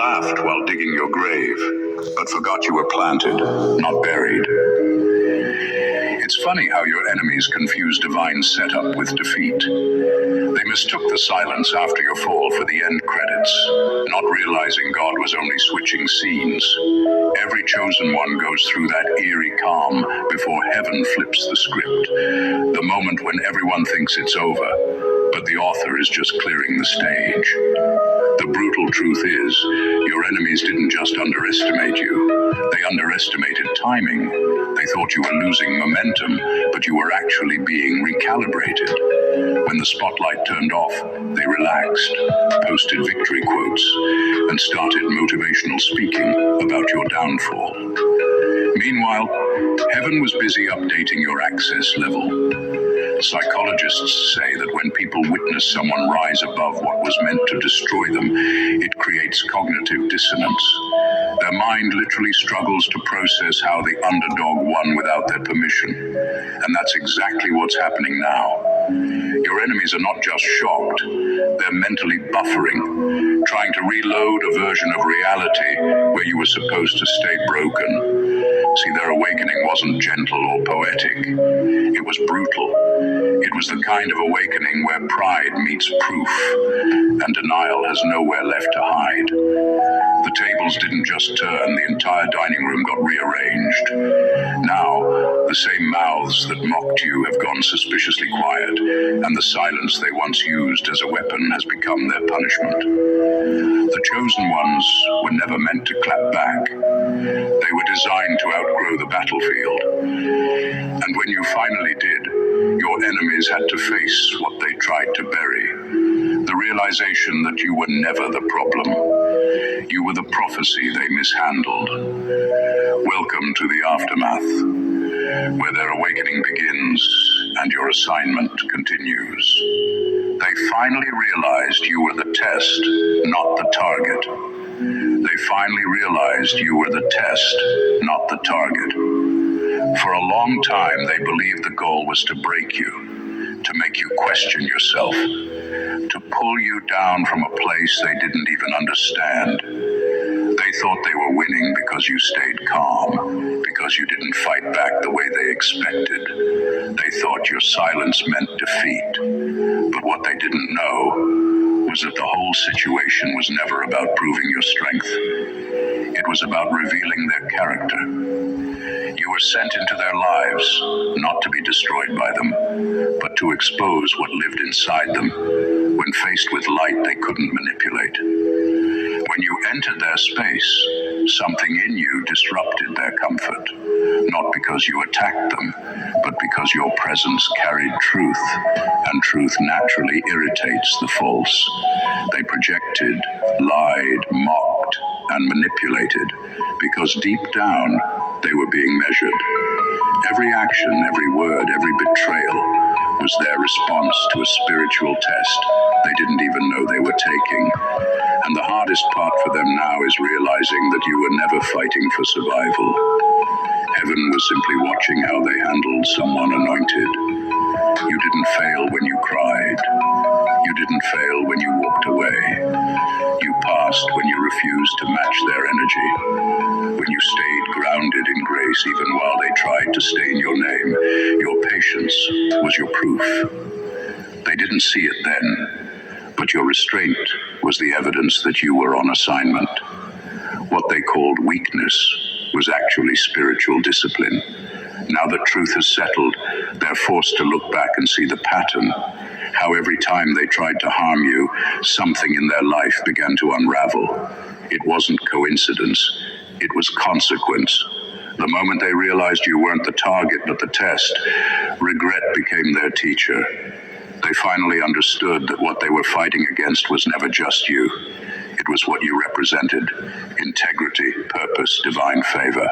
laughed while digging your grave, but forgot you were planted, not buried. It's funny how your enemies confuse divine setup with defeat. They mistook the silence after your fall for the end credits, not realizing God was only switching scenes. Every chosen one goes through that eerie calm before heaven flips the script, the moment when everyone thinks it's over, but the author is just clearing the stage. The brutal truth is, your enemies didn't just underestimate you, they underestimated timing. They thought you were losing momentum, but you were actually being recalibrated. When the spotlight turned off, they relaxed, posted victory quotes, and started motivational speaking about your downfall. Meanwhile, heaven was busy updating your access level. Psychologists say that when people witness someone rise above what was meant to destroy them, it creates cognitive dissonance. Their mind literally struggles to process how the underdog won without their permission. And that's exactly what's happening now. Your enemies are not just shocked, they're mentally buffering, trying to reload a version of reality where you were supposed to stay broken. See, their awakening wasn't gentle or poetic. It was brutal. It was the kind of awakening where pride meets proof, and denial has nowhere left to hide. The tables didn't just turn, the entire dining room got rearranged. Now, the same mouths that mocked you have gone suspiciously quiet, and the silence they once used as a weapon has become their punishment. The chosen ones were never meant to clap back. They were designed to outgrow the battlefield. And when you finally did, your enemies had to face what they tried to bury. The realization that you were never the problem. You were the prophecy they mishandled. Welcome to the aftermath, where their awakening begins and your assignment continues. They finally realized you were the test, not the target. They finally realized you were the test, not the target. For a long time, they believed the goal was to break you, to make you question yourself, to pull you down from a place they didn't even understand. They thought they were winning because you stayed calm, because you didn't fight back the way they expected. They thought your silence meant defeat. But what they didn't know was that the whole situation was never about proving your strength. It was about revealing their character. You were sent into their lives, not to be destroyed by them, but to expose what lived inside them. When faced with light they couldn't manipulate. When you entered their space, something in you disrupted their comfort, not because you attacked them, but because your presence carried truth, and truth naturally irritates the false. They projected, lied, mocked, and manipulated, because deep down, they were being measured. Every action, every word, every betrayal was their response to a spiritual test they didn't even know they were taking. And the hardest part for them now is realizing that you were never fighting for survival. Heaven was simply watching how they handled someone anointed. You didn't fail when you cried. You didn't fail when you walked away. You passed when you refused to match their energy. When you stayed grounded in grace even while they tried to stain your name. Your patience was your proof. They didn't see it then, but your restraint was the evidence that you were on assignment. What they called weakness was actually spiritual discipline. Now that truth has settled, they're forced to look back and see the pattern. How every time they tried to harm you, something in their life began to unravel. It wasn't coincidence, it was consequence. The moment they realized you weren't the target but the test, regret became their teacher. They finally understood that what they were fighting against was never just you. It was what you represented: integrity, purpose, divine favor.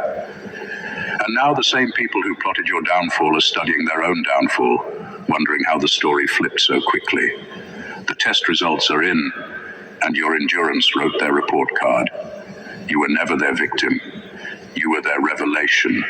And now the same people who plotted your downfall are studying their own downfall, wondering how the story flipped so quickly. The test results are in, and your endurance wrote their report card. You were never their victim. You were their revelation.